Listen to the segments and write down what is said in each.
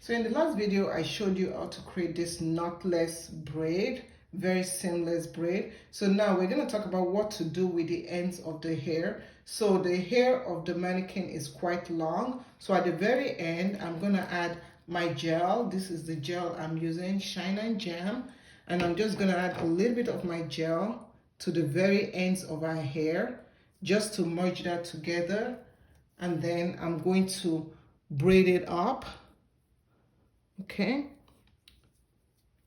So in the last video, I showed you how to create this knotless braid, very seamless braid. So now we're going to talk about what to do with the ends of the hair. So the hair of the mannequin is quite long. So at the very end, I'm going to add my gel. This is the gel I'm using, Shine and Jam. And I'm just going to add a little bit of my gel to the very ends of our hair, just to merge that together. And then I'm going to braid it up. Okay,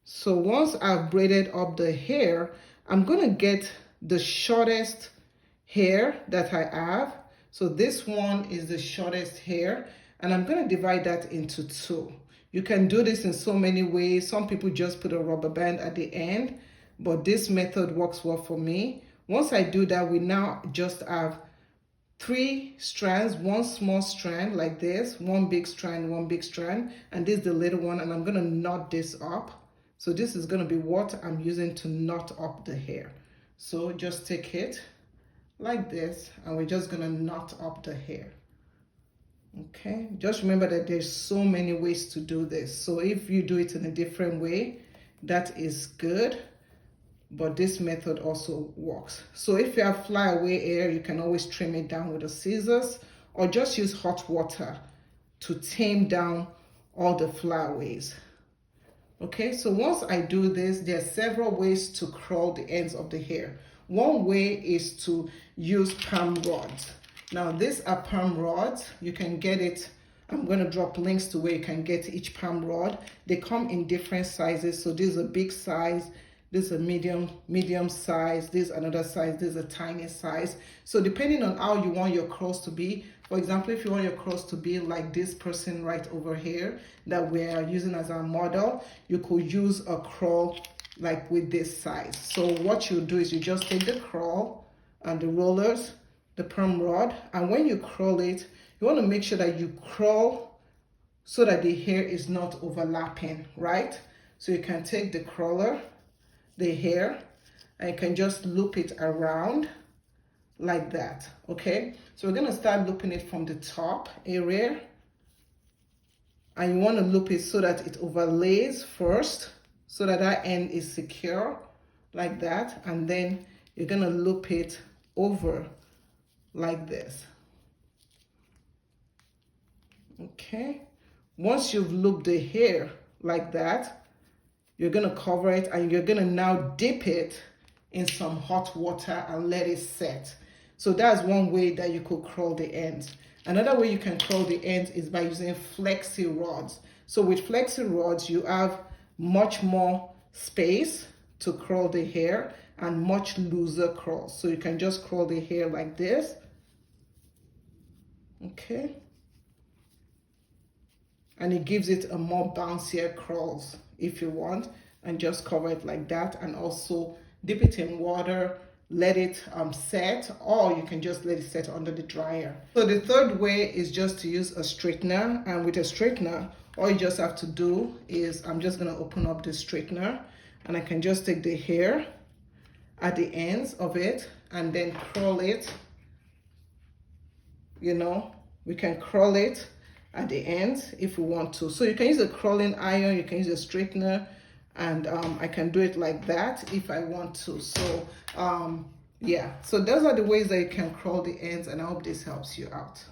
so once I've braided up the hair, I'm going to get the shortest hair that I have. So this one is the shortest hair, and I'm going to divide that into two. You can do this in so many ways. Some people just put a rubber band at the end, but this method works well for me. Once I do that, we now just have 3 strands, 1 small strand like this, 1 big strand, 1 big strand, and this is the little one, and I'm going to knot this up. So this is going to be what I'm using to knot up the hair. So just take it like this, and we're just going to knot up the hair. Okay, just remember that there's so many ways to do this. So if you do it in a different way, that is good. But this method also works. So if you have flyaway hair, you can always trim it down with the scissors, or just use hot water to tame down all the flyaways. Okay, so once I do this, there are several ways to curl the ends of the hair. One way is to use palm rods. Now these are palm rods. You can get it. I'm going to drop links to where you can get each palm rod. They come in different sizes. So this is a big size. This is a medium size, this is another size, this is a tiny size. So depending on how you want your curls to be, for example, if you want your curls to be like this person right over here that we're using as our model, you could use a curl like with this size. So what you do is you just take the curl and the rollers, the perm rod, and when you curl it, you want to make sure that you curl so that the hair is not overlapping, right? So you can take the curler, the hair, and you can just loop it around like that. Okay, so we're going to start looping it from the top area, and you want to loop it so that it overlays first, so that that end is secure like that, and then you're going to loop it over like this. Okay, once you've looped the hair like that, you're going to cover it, and you're going to now dip it in some hot water and let it set. So that's one way that you could curl the ends. Another way you can curl the ends is by using flexi rods. So with flexi rods, you have much more space to curl the hair and much looser curls. So you can just curl the hair like this. Okay. And it gives it a more bouncier curls if you want, and just cover it like that, and also dip it in water, let it set, or you can just let it set under the dryer. So the third way is just to use a straightener, and with a straightener, all you just have to do is, I'm just going to open up the straightener, and I can just take the hair at the ends of it and then curl it. You know, we can curl it at the end if we want to. So you can use a curling iron, you can use a straightener, and I can do it like that if I want to. So yeah, so those are the ways that you can curl the ends, and I hope this helps you out.